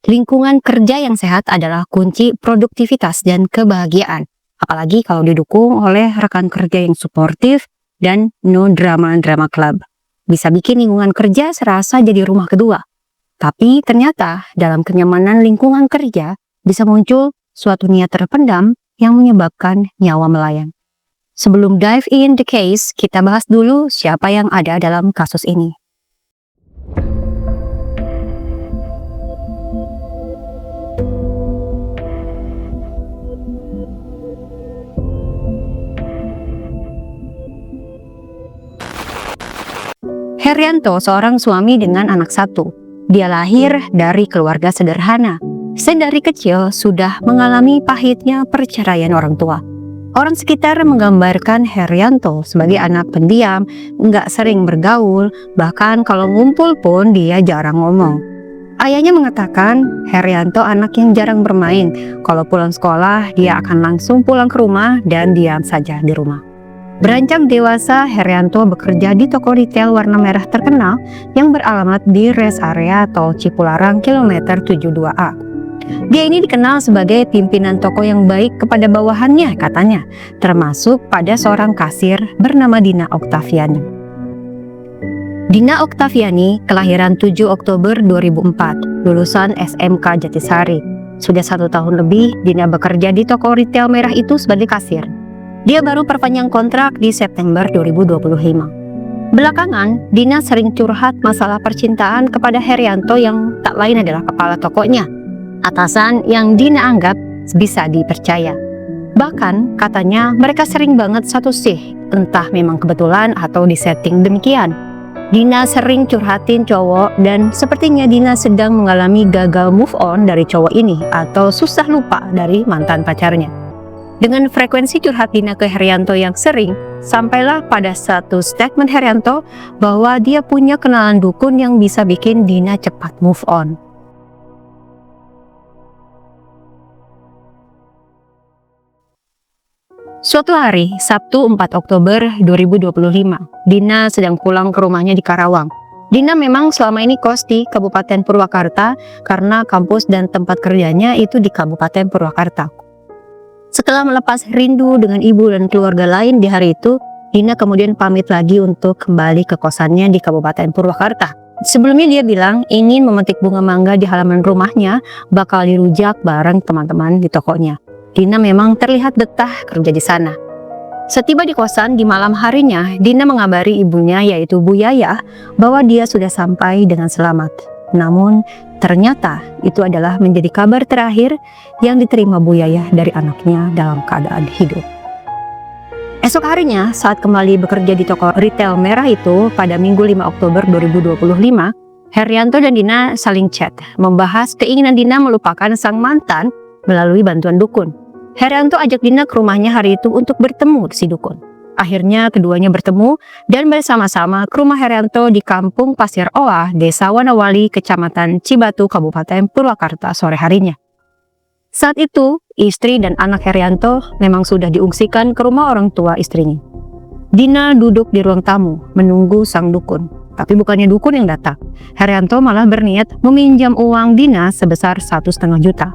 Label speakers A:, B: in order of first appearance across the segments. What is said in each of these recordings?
A: Lingkungan kerja yang sehat adalah kunci produktivitas dan kebahagiaan. Apalagi kalau didukung oleh rekan kerja yang suportif dan no drama-drama club. Bisa bikin lingkungan kerja serasa jadi rumah kedua. Tapi ternyata dalam kenyamanan lingkungan kerja bisa muncul suatu niat terpendam yang menyebabkan nyawa melayang. Sebelum dive in the case, kita bahas dulu siapa yang ada dalam kasus ini. Herianto seorang suami dengan anak satu. Dia lahir dari keluarga sederhana. Sedari kecil sudah mengalami pahitnya perceraian orang tua. Orang sekitar menggambarkan Herianto sebagai anak pendiam, nggak sering bergaul, bahkan kalau ngumpul pun dia jarang ngomong. Ayahnya mengatakan Herianto anak yang jarang bermain. Kalau pulang sekolah, dia akan langsung pulang ke rumah dan diam saja di rumah. Beranjak dewasa, Herianto bekerja di toko retail warna merah terkenal yang beralamat di rest area tol Cipularang kilometer 72A. Dia ini dikenal sebagai pimpinan toko yang baik kepada bawahannya katanya, termasuk pada seorang kasir bernama Dina Oktaviani. Dina Oktaviani kelahiran 7 Oktober 2004, lulusan SMK Jatisari. Sudah 1 tahun lebih Dina bekerja di toko retail merah itu sebagai kasir. Dia baru perpanjang kontrak di September 2025. Belakangan, Dina sering curhat masalah percintaan kepada Herianto yang tak lain adalah kepala tokonya. Atasan yang Dina anggap bisa dipercaya. Bahkan katanya mereka sering banget satu sih, entah memang kebetulan atau disetting demikian. Dina sering curhatin cowok dan sepertinya Dina sedang mengalami gagal move on dari cowok ini atau susah lupa dari mantan pacarnya. Dengan frekuensi curhat Dina ke Herianto yang sering, sampailah pada satu statement Herianto bahwa dia punya kenalan dukun yang bisa bikin Dina cepat move on. Suatu hari, Sabtu 4 Oktober 2025, Dina sedang pulang ke rumahnya di Karawang. Dina memang selama ini kos di Kabupaten Purwakarta karena kampus dan tempat kerjanya itu di Kabupaten Purwakarta. Setelah melepas rindu dengan ibu dan keluarga lain di hari itu, Dina kemudian pamit lagi untuk kembali ke kosannya di Kabupaten Purwakarta. Sebelumnya dia bilang ingin memetik bunga mangga di halaman rumahnya, bakal dirujak bareng teman-teman di tokonya. Dina memang terlihat betah kerja di sana. Setiba di kosan di malam harinya, Dina mengabari ibunya yaitu Bu Yayah bahwa dia sudah sampai dengan selamat. Namun ternyata itu adalah menjadi kabar terakhir yang diterima Bu Yayah dari anaknya dalam keadaan hidup. Esok harinya saat kembali bekerja di toko retail merah itu pada Minggu 5 Oktober 2025, Herianto dan Dina saling chat membahas keinginan Dina melupakan sang mantan melalui bantuan dukun. Herianto ajak Dina ke rumahnya hari itu untuk bertemu si dukun. Akhirnya keduanya bertemu dan bersama-sama ke rumah Herianto di Kampung Pasir Oa, Desa Wanawali, Kecamatan Cibatu, Kabupaten Purwakarta sore harinya. Saat itu, istri dan anak Herianto memang sudah diungsikan ke rumah orang tua istrinya. Dina duduk di ruang tamu menunggu sang dukun. Tapi bukannya dukun yang datang. Herianto malah berniat meminjam uang Dina sebesar 1,5 juta.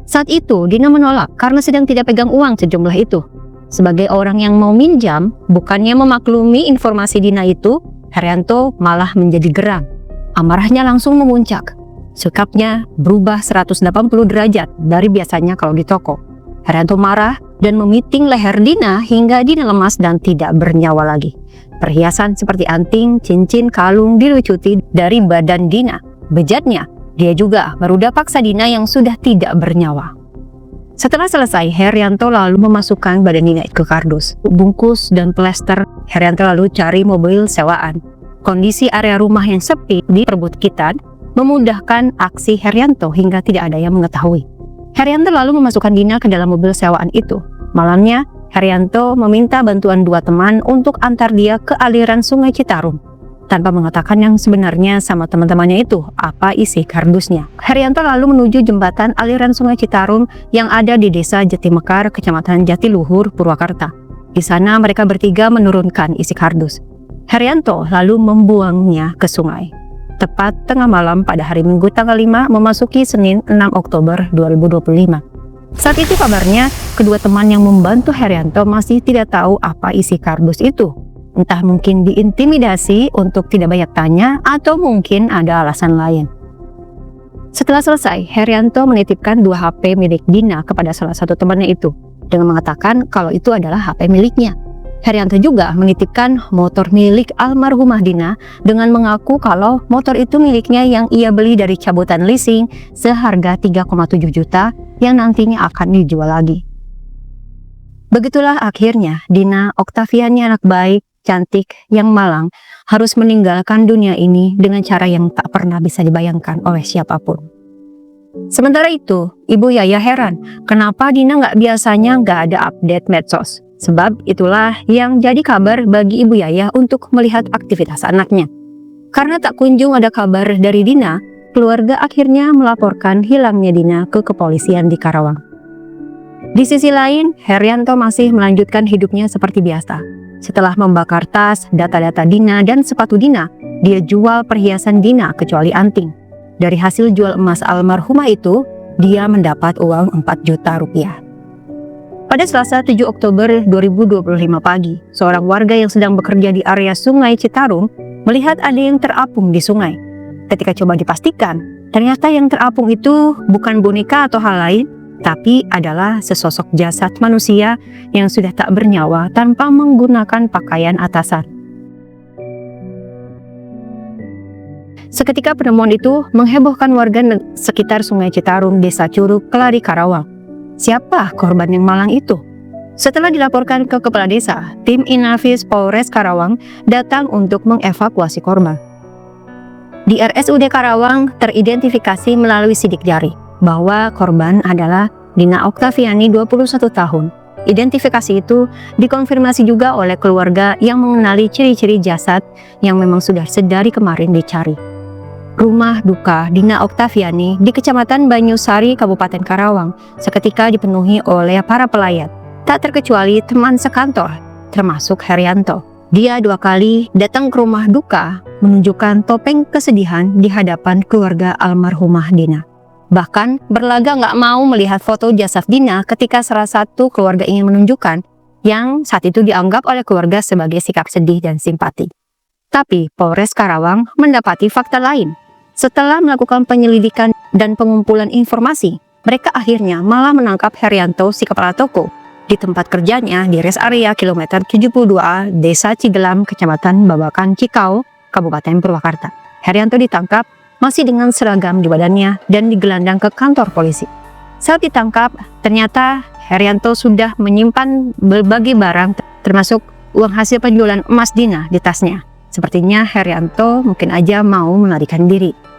A: Saat itu Dina menolak karena sedang tidak pegang uang sejumlah itu. Sebagai orang yang mau minjam, bukannya memaklumi informasi Dina itu, Herianto malah menjadi geram. Amarahnya langsung memuncak. Sikapnya berubah 180 derajat dari biasanya kalau di toko. Herianto marah dan memiting leher Dina hingga Dina lemas dan tidak bernyawa lagi. Perhiasan seperti anting, cincin, kalung dilucuti dari badan Dina. Bejatnya, dia juga merudah paksa Dina yang sudah tidak bernyawa. Setelah selesai, Herianto lalu memasukkan badan Dina ke kardus, bungkus dan plester. Herianto lalu cari mobil sewaan. Kondisi area rumah yang sepi di perbukitan memudahkan aksi Herianto hingga tidak ada yang mengetahui. Herianto lalu memasukkan Dina ke dalam mobil sewaan itu. Malamnya, Herianto meminta bantuan 2 teman untuk antar dia ke aliran Sungai Citarum. Tanpa mengatakan yang sebenarnya sama teman-temannya itu apa isi kardusnya. Herianto lalu menuju jembatan aliran Sungai Citarum yang ada di Desa Jatimekar, Kecamatan Jatiluhur, Purwakarta. Di sana mereka bertiga menurunkan isi kardus. Herianto lalu membuangnya ke sungai. tepat tengah malam pada hari Minggu tanggal 5 memasuki Senin 6 Oktober 2025. Saat itu kabarnya, kedua teman yang membantu Herianto masih tidak tahu apa isi kardus itu. Entah mungkin diintimidasi untuk tidak banyak tanya atau mungkin ada alasan lain. Setelah selesai, Herianto menitipkan 2 HP milik Dina kepada salah satu temannya itu, dengan mengatakan kalau itu adalah HP miliknya. Herianto juga menitipkan motor milik almarhumah Dina dengan mengaku kalau motor itu miliknya yang ia beli dari cabutan leasing seharga 3,7 juta yang nantinya akan dijual lagi. Begitulah akhirnya Dina Oktaviani, anak baik, cantik, yang malang, harus meninggalkan dunia ini dengan cara yang tak pernah bisa dibayangkan oleh siapapun. Sementara itu, Ibu Yaya heran kenapa Dina biasanya nggak ada update medsos. Sebab itulah yang jadi kabar bagi Ibu Yaya untuk melihat aktivitas anaknya. Karena tak kunjung ada kabar dari Dina, keluarga akhirnya melaporkan hilangnya Dina ke kepolisian di Karawang. Di sisi lain, Herianto masih melanjutkan hidupnya seperti biasa. Setelah membakar tas, data-data Dina, dan sepatu Dina, dia jual perhiasan Dina kecuali anting. Dari hasil jual emas almarhumah itu, dia mendapat uang 4 juta rupiah. Pada Selasa 7 Oktober 2025 pagi, seorang warga yang sedang bekerja di area Sungai Citarum melihat ada yang terapung di sungai. Ketika coba dipastikan, ternyata yang terapung itu bukan boneka atau hal lain, tapi adalah sesosok jasad manusia yang sudah tak bernyawa tanpa menggunakan pakaian atasan. Seketika penemuan itu menghebohkan warga sekitar Sungai Citarum, Desa Curug, Kelari, Karawang. Siapa korban yang malang itu? Setelah dilaporkan ke kepala desa, tim Inafis Polres Karawang datang untuk mengevakuasi korban. Di RSUD Karawang teridentifikasi melalui sidik jari bahwa korban adalah Dina Oktaviani, 21 tahun. Identifikasi itu dikonfirmasi juga oleh keluarga yang mengenali ciri-ciri jasad yang memang sudah sedari kemarin dicari. Rumah duka Dina Oktaviani di Kecamatan Banyusari, Kabupaten Karawang seketika dipenuhi oleh para pelayat, tak terkecuali teman sekantor, termasuk Herianto. Dia 2 kali datang ke rumah duka menunjukkan topeng kesedihan di hadapan keluarga almarhumah Dina. Bahkan berlaga nggak mau melihat foto jasad Dina ketika salah satu keluarga ingin menunjukkan yang saat itu dianggap oleh keluarga sebagai sikap sedih dan simpati. Tapi Polres Karawang mendapati fakta lain. Setelah melakukan penyelidikan dan pengumpulan informasi, mereka akhirnya malah menangkap Herianto, si kepala toko, di tempat kerjanya di res area kilometer 72A, Desa Cigelam, Kecamatan Babakan, Cikau, Kabupaten Purwakarta. Herianto ditangkap masih dengan seragam di badannya dan digelandang ke kantor polisi. Saat ditangkap, ternyata Herianto sudah menyimpan berbagai barang termasuk uang hasil penjualan emas Dina di tasnya. Sepertinya Herianto mungkin aja mau melarikan diri.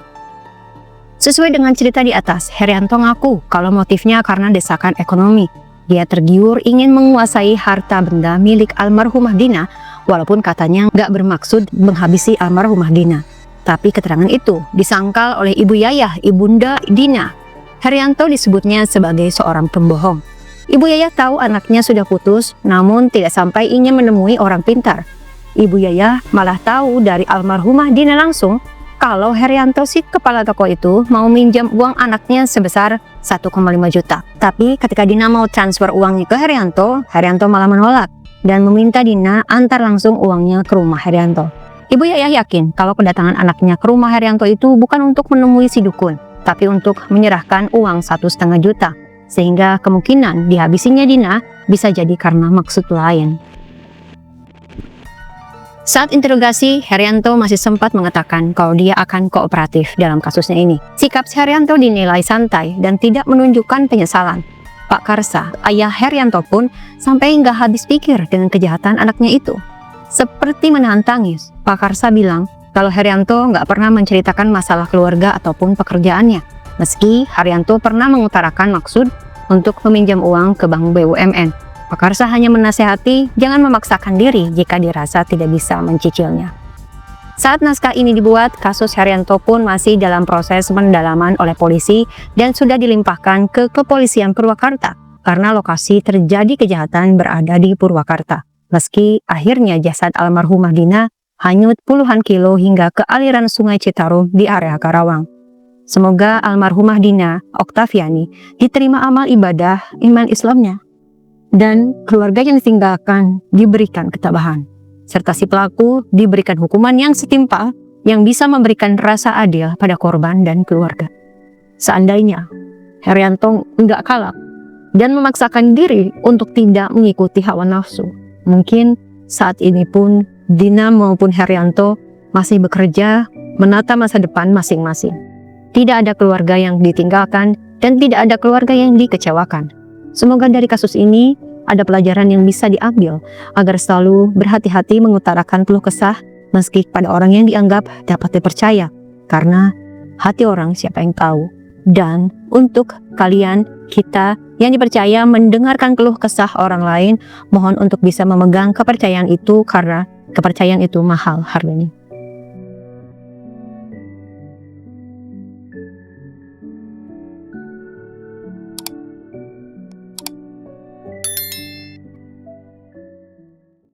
A: Sesuai dengan cerita di atas, Herianto ngaku kalau motifnya karena desakan ekonomi. Dia tergiur ingin menguasai harta benda milik almarhumah Dina, walaupun katanya nggak bermaksud menghabisi almarhumah Dina. Tapi keterangan itu disangkal oleh Ibu Yayah, Ibunda Dina. Herianto disebutnya sebagai seorang pembohong. Ibu Yayah tahu anaknya sudah putus, namun tidak sampai ingin menemui orang pintar. Ibu Yayah malah tahu dari almarhumah Dina langsung kalau Herianto, si kepala toko itu, mau minjam uang anaknya sebesar 1,5 juta. Tapi ketika Dina mau transfer uangnya ke Herianto, Herianto malah menolak dan meminta Dina antar langsung uangnya ke rumah Herianto. Ibu Yayah yakin kalau kedatangan anaknya ke rumah Herianto itu bukan untuk menemui si dukun, tapi untuk menyerahkan uang 1,5 juta. Sehingga kemungkinan dihabisinya Dina bisa jadi karena maksud lain. Saat interogasi, Herianto masih sempat mengatakan kalau dia akan kooperatif dalam kasusnya ini. Sikap Herianto dinilai santai dan tidak menunjukkan penyesalan. Pak Karsa, ayah Herianto pun sampai nggak habis pikir dengan kejahatan anaknya itu. Seperti menahan tangis, Pak Karsa bilang kalau Herianto nggak pernah menceritakan masalah keluarga ataupun pekerjaannya. Meski Herianto pernah mengutarakan maksud untuk meminjam uang ke bank BUMN. Pak Karsa hanya menasehati jangan memaksakan diri jika dirasa tidak bisa mencicilnya. Saat naskah ini dibuat, kasus Herianto pun masih dalam proses pendalaman oleh polisi dan sudah dilimpahkan ke Kepolisian Purwakarta karena lokasi terjadi kejahatan berada di Purwakarta. Meski akhirnya jasad almarhumah Dina hanyut puluhan kilo hingga ke aliran Sungai Citarum di area Karawang. Semoga almarhumah Dina Oktaviani diterima amal ibadah iman Islamnya dan keluarga yang ditinggalkan diberikan ketabahan, serta si pelaku diberikan hukuman yang setimpal yang bisa memberikan rasa adil pada korban dan keluarga. Seandainya Herianto enggak kalah dan memaksakan diri untuk tidak mengikuti hawa nafsu, mungkin saat ini pun Dina maupun Herianto masih bekerja menata masa depan masing-masing. Tidak ada keluarga yang ditinggalkan dan tidak ada keluarga yang dikecewakan. Semoga dari kasus ini ada pelajaran yang bisa diambil agar selalu berhati-hati mengutarakan keluh kesah meski pada orang yang dianggap dapat dipercaya, karena hati orang siapa yang tahu. Dan untuk kalian, kita yang dipercaya mendengarkan keluh kesah orang lain, mohon untuk bisa memegang kepercayaan itu karena kepercayaan itu mahal harganya.